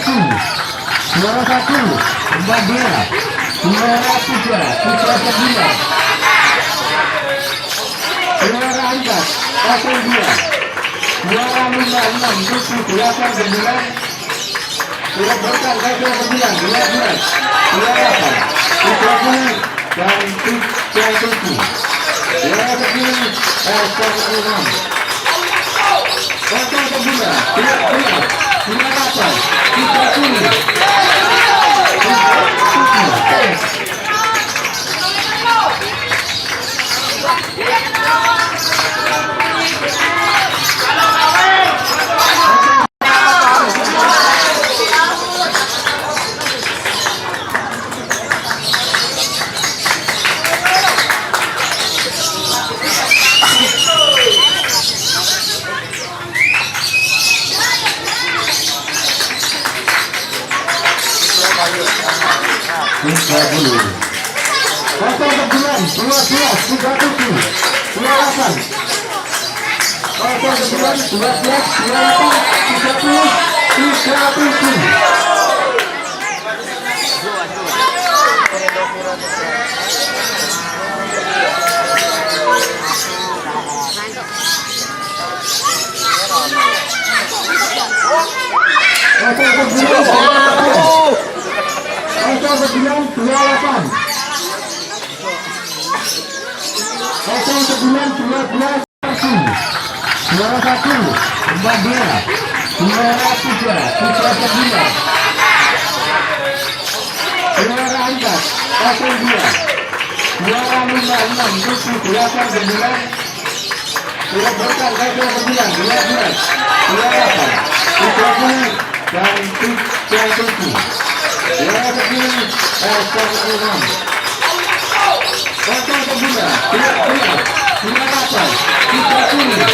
Juara 1 Badea. Juara 3 Putra Sembilan. Juara 4 02. Juara 56 Lutfi 89. Surat berkah Gajah 9 12. Juara 8 Putra Kuning dan Putra Suci. Juara 10 S16. Kota Sembilan Juara 8 Putra Kuning. Juara 1 Badea. Juara 3 Putra Sembilan. Juara 4 02. Juara 56 Lutfi 89. Surat berkah Gajah 9 12. Juara 8 Putra Kuning dan Putra Suci. Juara 10 S16. Kota Sembilan Juara 8 Putra Kuning.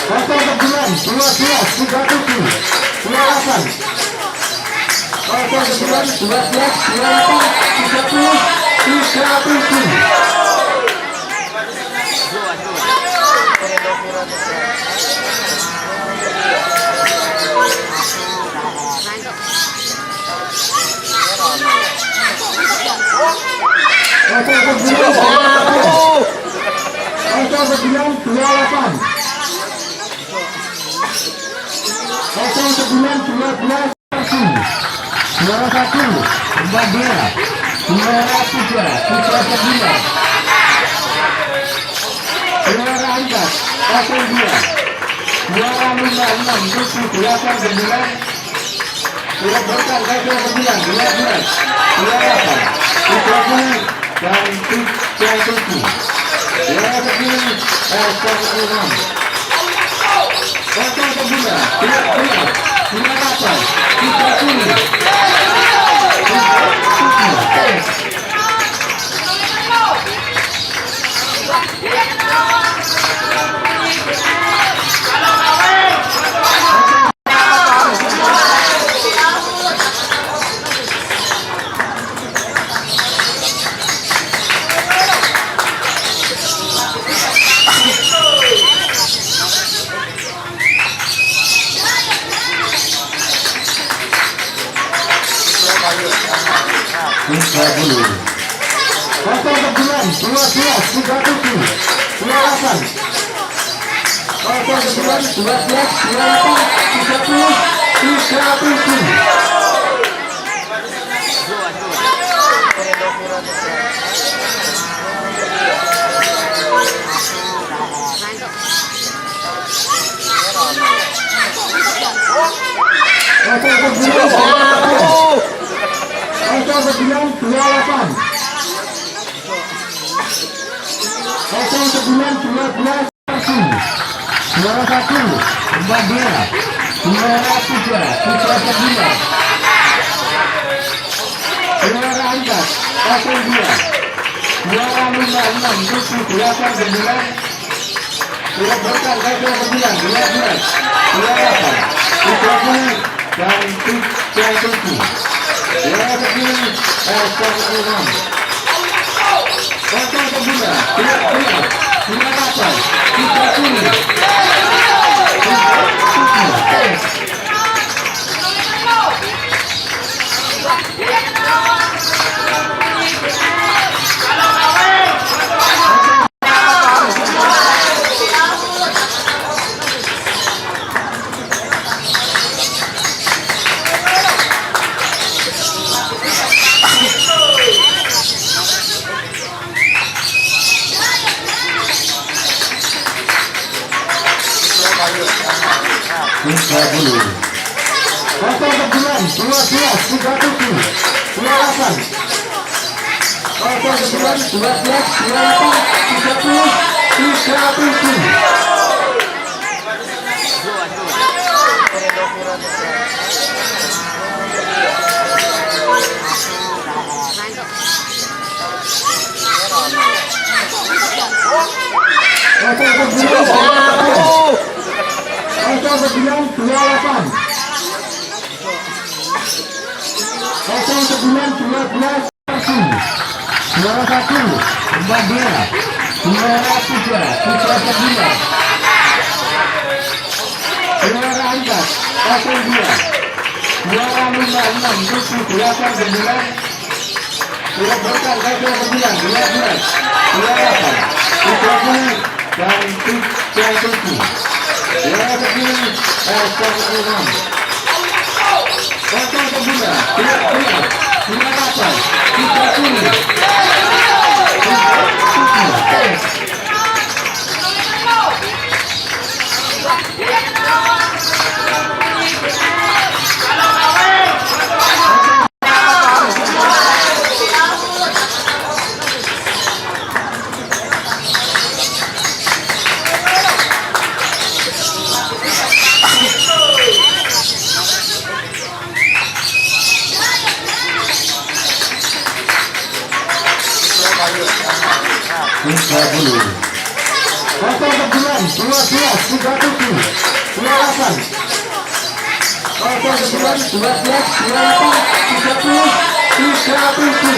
Kota Sembilan 12 37. Juara 8 Kota Sembilan 12 Juara 30 37. Kota Sembilan 28. Kota Sembilan 12. Juara 1 Badea. Juara 3 Putra Sembilan. Juara 4 02. Juara 56 Lutfi 89. Surat berkah Gajah 9 12. Juara 8 Putra Kuning dan Putra Suci. Juara 10 S16. Kota Sembilan Juara 8 Putra Kuning. Kota Sembilan 12 37. Juara 8 Kota Sembilan 12 Juara 30 37. Kota Sembilan 28. Kota Sembilan 12. Juara 1 tambah 2, suara putra sembilan, suara angkat 02, suara 56 28 9, suara berkar 9 12, suara 8 30 dan 37, suara 10 6, kosong sembilan, suara 8 30. Kosong 9 12 37 28, kosong 9 12 28 30 37. Suara 1 tambah 2, suara putra sembilan, suara angkat 02, suara 56 28 9, suara berkar 9 12, suara 8 30 dan 37, suara 10 6, kosong 9 suara 8 30. Kosong 9 12 37 28, kosong 9 12 28 30 37.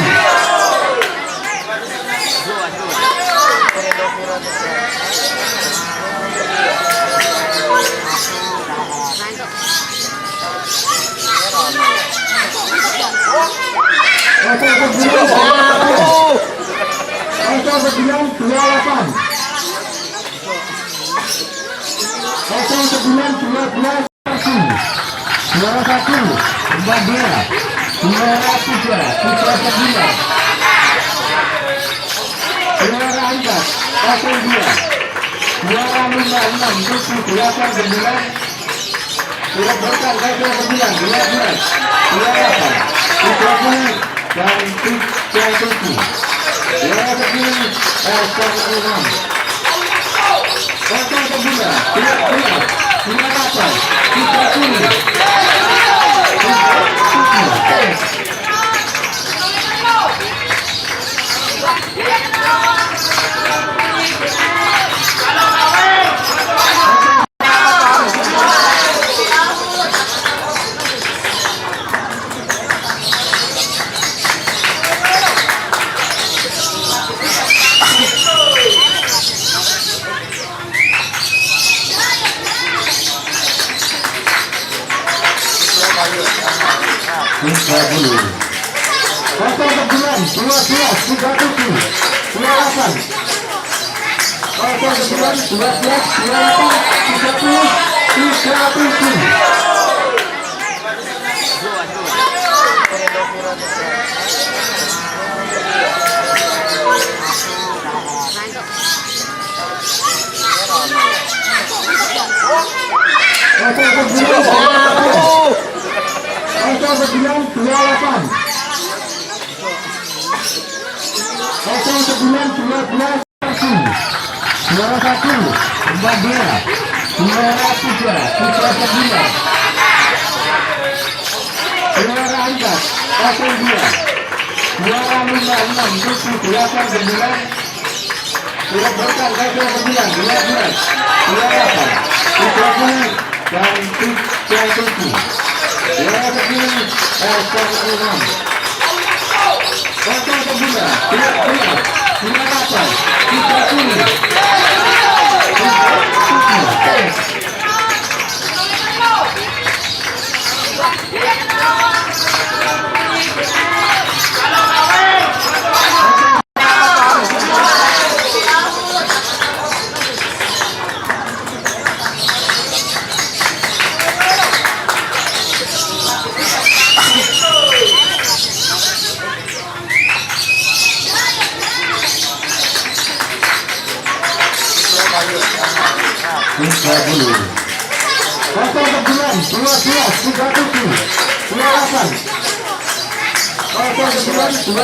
Suara 1 tambah 2, suara putra sembilan, suara angkat 02, suara 56 28 9, suara berkar 9 12, suara 8 30 dan 37, suara 10 6, kosong 9 suara 8 30. Kosong 9 12 37 28, kosong 9 12 28 30 37. Suara 1 tambah 2, Juara 3, Putra Sembilan. Juara 4, 02. Juara 56, Tujuh 89. Sudah berkah gajah 9, 12. Juara 8, 30 dan 37. Juara 9, 96. Kota Sembilan, 12, 98, 30. Kota Sembilan, 12, 37, 28. Kota Sembilan, 12,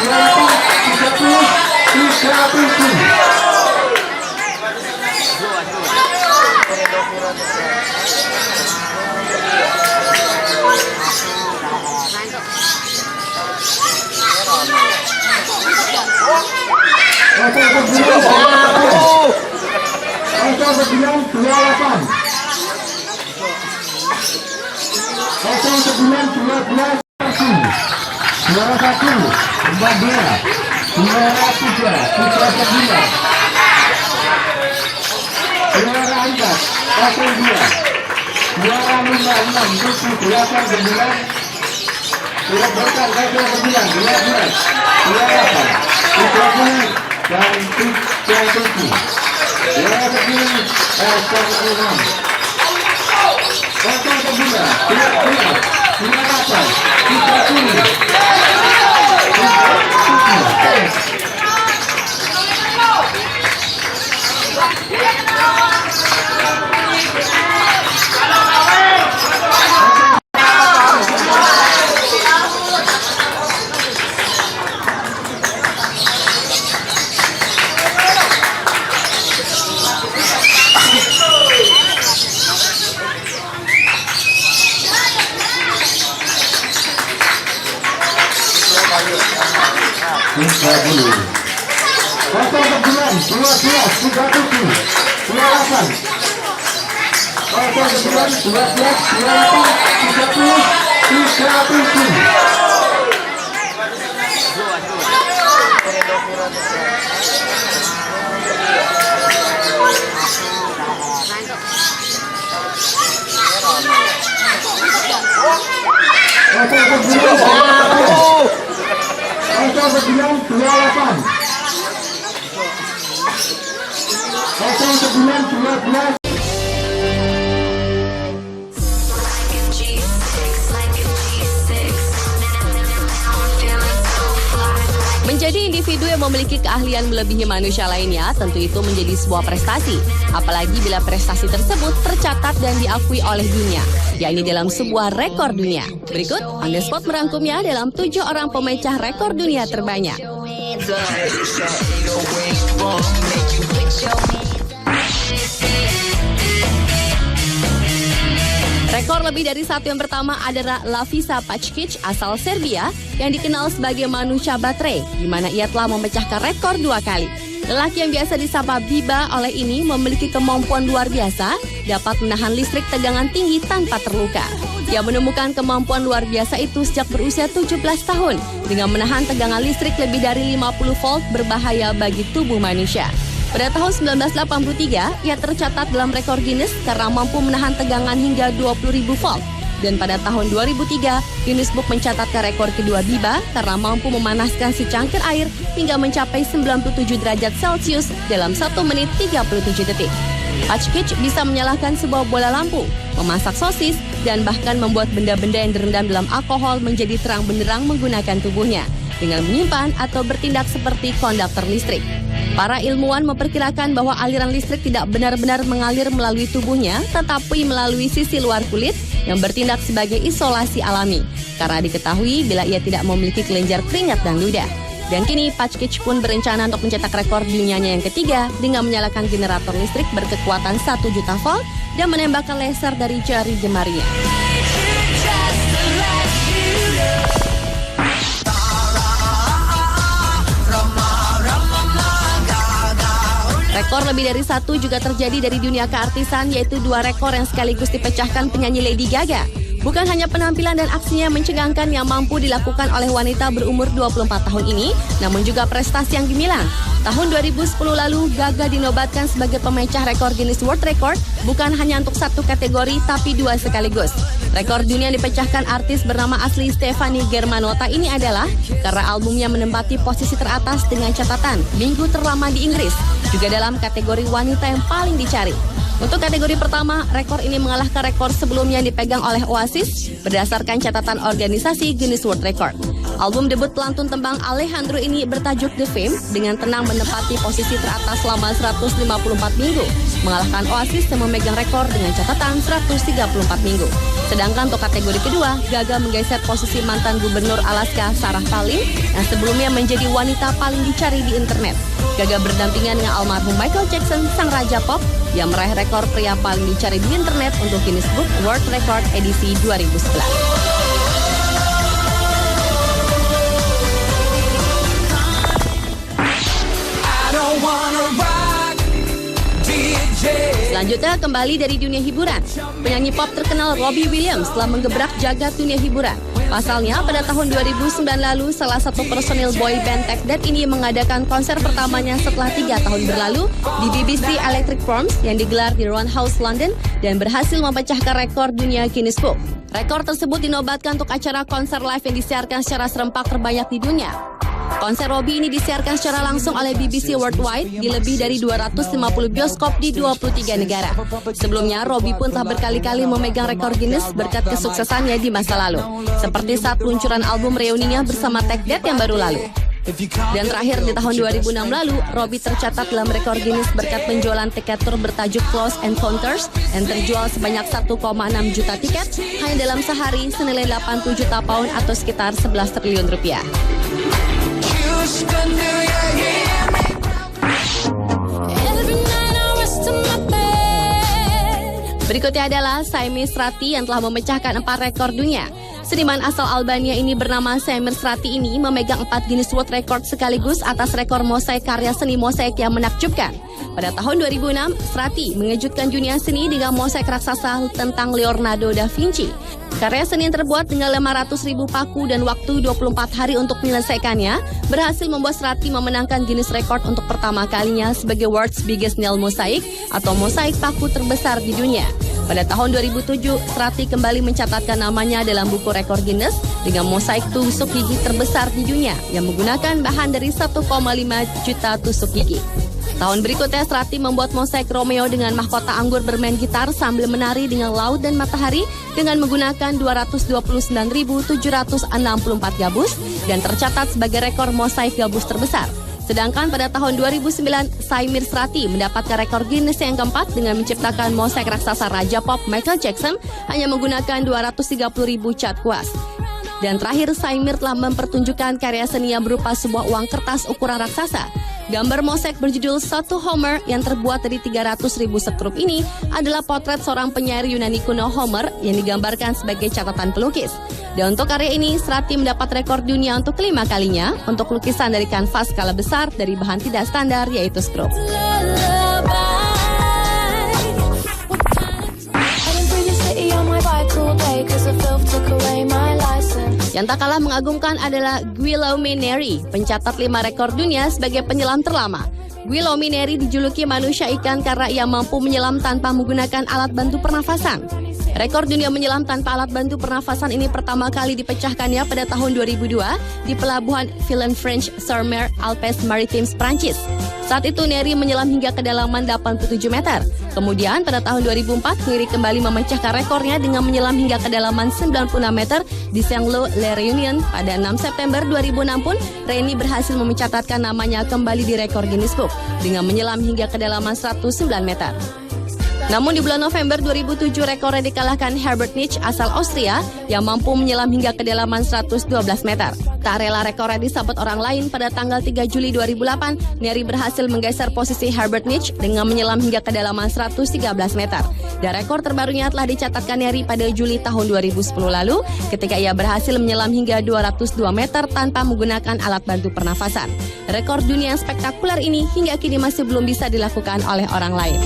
28, 30, 37. Kota Sembilan, 28. Kota Sembilan, 12. Juara 1, 14. Juara 3, Putra Sembilan. Juara 4, 02. Juara 56, Tujuh 89. Sudah berkah gajah 9, 12. Juara 8, 30 dan 37. Juara 9, 96. Kota Sembilan, 12, 98, 30. Kota Sembilan, 12, 37, 28. Kota Sembilan, 12, 28, 30, 37. Kota Sembilan, 28. Kota Sembilan, 12. Menjadi individu yang memiliki keahlian melebihi manusia lainnya tentu itu menjadi sebuah prestasi. Apalagi bila prestasi tersebut tercatat dan diakui oleh dunia, yakni dalam sebuah rekor dunia. Berikut On The Spot merangkumnya dalam 7 orang pemecah rekor dunia terbanyak. Rekor lebih dari satu yang pertama adalah Lavisa Packic asal Serbia yang dikenal sebagai manusia baterai, di mana ia telah memecahkan rekor 2 kali. Lelaki yang biasa disapa Biba oleh ini memiliki kemampuan luar biasa, dapat menahan listrik tegangan tinggi tanpa terluka. Ia menemukan kemampuan luar biasa itu sejak berusia 17 tahun dengan menahan tegangan listrik lebih dari 50 volt berbahaya bagi tubuh manusia. Pada tahun 1983, ia tercatat dalam rekor Guinness karena mampu menahan tegangan hingga 20.000 volt. Dan pada tahun 2003, Guinness Book mencatatkan rekor kedua Biba karena mampu memanaskan secangkir air hingga mencapai 97 derajat Celcius dalam 1 menit 37 detik. Packic bisa menyalakan sebuah bola lampu, memasak sosis, dan bahkan membuat benda-benda yang direndam dalam alkohol menjadi terang benderang menggunakan tubuhnya dengan menyimpan atau bertindak seperti konduktor listrik. Para ilmuwan memperkirakan bahwa aliran listrik tidak benar-benar mengalir melalui tubuhnya, tetapi melalui sisi luar kulit yang bertindak sebagai isolasi alami. Karena diketahui bila ia tidak memiliki kelenjar keringat dan ludah. Dan kini Package pun berencana untuk mencetak rekor dunianya yang ketiga dengan menyalakan generator listrik berkekuatan 1 juta volt dan menembakkan laser dari jari jemarinya. Rekor lebih dari 1 juga terjadi dari dunia keartisan, yaitu 2 rekor yang sekaligus dipecahkan penyanyi Lady Gaga. Bukan hanya penampilan dan aksinya yang mencegangkan yang mampu dilakukan oleh wanita berumur 24 tahun ini, namun juga prestasi yang gemilang. Tahun 2010 lalu, Gaga dinobatkan sebagai pemecah rekor Guinness World Record, bukan hanya untuk 1 kategori, tapi 2 sekaligus. Rekor dunia yang dipecahkan artis bernama asli Stefani Germanotta ini adalah karena albumnya menempati posisi teratas dengan catatan minggu terlama di Inggris, juga dalam kategori wanita yang paling dicari. Untuk kategori pertama, rekor ini mengalahkan rekor sebelumnya yang dipegang oleh Oasis berdasarkan catatan organisasi Guinness World Record. Album debut pelantun tembang Alejandro ini bertajuk The Fame dengan tenang menempati posisi teratas selama 154 minggu, mengalahkan Oasis yang memegang rekor dengan catatan 134 minggu. Sedangkan untuk kategori kedua, Gaga menggeser posisi mantan gubernur Alaska Sarah Palin yang sebelumnya menjadi wanita paling dicari di internet. Gaga berdampingan dengan almarhum Michael Jackson, sang raja pop, yang meraih rekor pria paling dicari di internet untuk Guinness Book World Record edisi 2011. Selanjutnya kembali dari dunia hiburan. Penyanyi pop terkenal Robbie Williams telah menggebrak jagat dunia hiburan. Pasalnya, pada tahun 2009 lalu, salah satu personil boy band Take That ini mengadakan konser pertamanya setelah 3 tahun berlalu di BBC Electric Forms yang digelar di Roundhouse, London dan berhasil memecahkan rekor dunia Guinness Book. Rekor tersebut dinobatkan untuk acara konser live yang disiarkan secara serempak terbanyak di dunia. Konser Robbie ini disiarkan secara langsung oleh BBC Worldwide di lebih dari 250 bioskop di 23 negara. Sebelumnya, Robbie pun telah berkali-kali memegang rekor Guinness berkat kesuksesannya di masa lalu, seperti saat peluncuran album reuninya bersama Take That yang baru lalu. Dan terakhir di tahun 2006 lalu, Robbie tercatat dalam rekor Guinness berkat penjualan tiket tur bertajuk Close Encounters yang terjual sebanyak 1,6 juta tiket hanya dalam sehari senilai 87 juta pound atau sekitar 11 triliun rupiah. Berikutnya adalah Saimir Srati yang telah memecahkan 4 rekor dunia. Seniman asal Albania ini bernama Saimir Srati ini memegang 4 Guinness World Record sekaligus atas rekor mosaik karya seni mosaik yang menakjubkan. Pada tahun 2006, Srati mengejutkan dunia seni dengan mosaik raksasa tentang Leonardo da Vinci. Karya seni yang terbuat dengan 500.000 paku dan waktu 24 hari untuk menyelesaikannya berhasil membuat Srati memenangkan Guinness Record untuk pertama kalinya sebagai World's Biggest Nail Mosaic atau mosaik paku terbesar di dunia. Pada tahun 2007, Srati kembali mencatatkan namanya dalam buku rekor Guinness dengan mosaik tusuk gigi terbesar di dunia yang menggunakan bahan dari 1,5 juta tusuk gigi. Tahun berikutnya, Srati membuat mosaik Romeo dengan mahkota anggur bermain gitar sambil menari dengan laut dan matahari dengan menggunakan 229.764 gabus dan tercatat sebagai rekor mosaik gabus terbesar. Sedangkan pada tahun 2009, Saimir Srati mendapatkan rekor Guinness yang keempat dengan menciptakan mosaik raksasa Raja Pop Michael Jackson hanya menggunakan 230.000 cat kuas. Dan terakhir, Saimir telah mempertunjukkan karya seni yang berupa sebuah uang kertas ukuran raksasa. Gambar mosaik berjudul Satu Homer yang terbuat dari 300.000 sekrup ini adalah potret seorang penyair Yunani kuno Homer yang digambarkan sebagai catatan pelukis. Dan untuk karya ini, Srati mendapat rekor dunia untuk kelima kalinya untuk lukisan dari kanvas skala besar dari bahan tidak standar yaitu skrup. Yang tak kalah mengagumkan adalah Guillaume Neri, pencatat 5 rekor dunia sebagai penyelam terlama. Guillaume Neri dijuluki manusia ikan karena ia mampu menyelam tanpa menggunakan alat bantu pernafasan. Rekor dunia menyelam tanpa alat bantu pernafasan ini pertama kali dipecahkannya pada tahun 2002 di pelabuhan Villefranche-sur-Mer, Alpes Maritimes, Prancis. Saat itu Neri menyelam hingga kedalaman 87 meter. Kemudian pada tahun 2004, Neri kembali memecahkan rekornya dengan menyelam hingga kedalaman 96 meter di Saint-Lô, La Réunion. Pada 6 September 2006 pun, Reni berhasil mencatatkan namanya kembali di rekor Guinness Book dengan menyelam hingga kedalaman 109 meter. Namun di bulan November 2007 rekornya dikalahkan Herbert Nitsch asal Austria yang mampu menyelam hingga kedalaman 112 meter. Tak rela rekornya disabet orang lain, pada tanggal 3 Juli 2008, Nery berhasil menggeser posisi Herbert Nitsch dengan menyelam hingga kedalaman 113 meter. Dan rekor terbarunya telah dicatatkan Nery pada Juli tahun 2010 lalu ketika ia berhasil menyelam hingga 202 meter tanpa menggunakan alat bantu pernafasan. Rekor dunia yang spektakuler ini hingga kini masih belum bisa dilakukan oleh orang lain.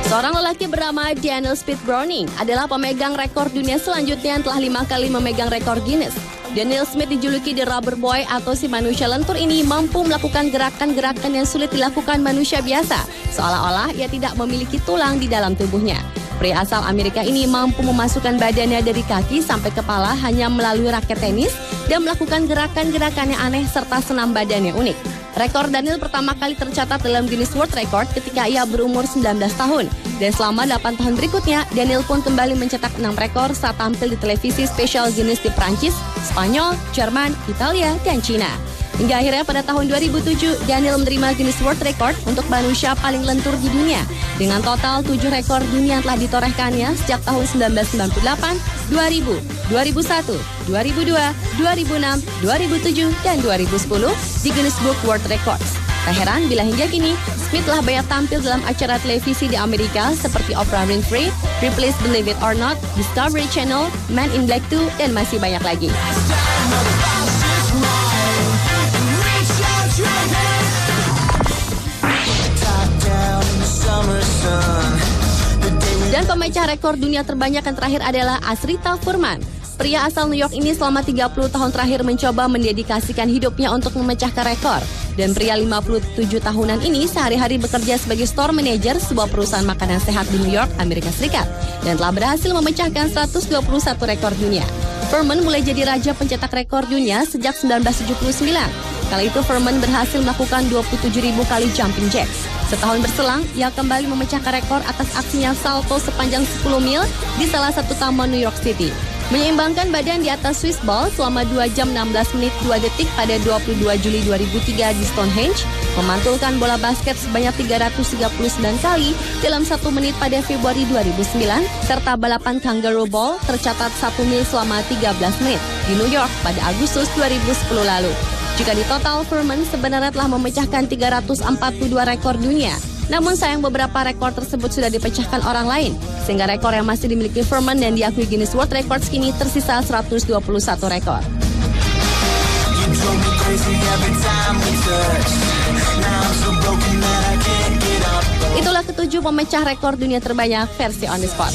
Seorang lelaki bernama Daniel Speed Browning adalah pemegang rekor dunia selanjutnya yang telah 5 kali memegang rekor Guinness. Daniel Smith dijuluki The Rubber Boy atau si manusia lentur ini mampu melakukan gerakan-gerakan yang sulit dilakukan manusia biasa, seolah-olah ia tidak memiliki tulang di dalam tubuhnya. Pria asal Amerika ini mampu memasukkan badannya dari kaki sampai kepala hanya melalui raket tenis dan melakukan gerakan-gerakan yang aneh serta senam badan yang unik. Rekor Daniel pertama kali tercatat dalam Guinness World Record ketika ia berumur 19 tahun. Dan selama 8 tahun berikutnya, Daniel pun kembali mencetak 6 rekor saat tampil di televisi spesial Guinness di Prancis, Spanyol, Jerman, Italia, dan Cina. Hingga akhirnya pada tahun 2007, Daniel menerima Guinness World Record untuk manusia paling lentur di dunia. Dengan total 7 rekor dunia yang telah ditorehkannya sejak tahun 1998, 2000, 2001, 2002, 2006, 2007, dan 2010 di Guinness Book World Records. Tak heran bila hingga kini, Smith telah banyak tampil dalam acara televisi di Amerika seperti Oprah Winfrey, Ripley's Believe It or Not, Discovery Channel, Man in Black 2, dan masih banyak lagi. Dan pemecah rekor dunia terbanyak yang terakhir adalah Asrita Furman. Pria asal New York ini selama 30 tahun terakhir mencoba mendedikasikan hidupnya untuk memecahkan rekor. Dan pria 57 tahunan ini sehari-hari bekerja sebagai store manager sebuah perusahaan makanan sehat di New York, Amerika Serikat. Dan telah berhasil memecahkan 121 rekor dunia. Furman mulai jadi raja pencetak rekor dunia sejak 1979. Kala itu Furman berhasil melakukan 27.000 kali jumping jacks. Setahun berselang, ia kembali memecahkan rekor atas aksinya salto sepanjang 10 mil di salah satu taman New York City. Menyeimbangkan badan di atas Swiss ball selama 2 jam 16 menit 2 detik pada 22 Juli 2003 di Stonehenge, memantulkan bola basket sebanyak 339 kali dalam 1 menit pada Februari 2009, serta balapan kangaroo ball tercatat 1 mil selama 13 menit di New York pada Agustus 2010 lalu. Jika di total, Furman sebenarnya telah memecahkan 342 rekor dunia. Namun sayang beberapa rekor tersebut sudah dipecahkan orang lain, sehingga rekor yang masih dimiliki Furman dan diakui Guinness World Records kini tersisa 121 rekor. Itulah ketujuh pemecah rekor dunia terbanyak versi On The Spot.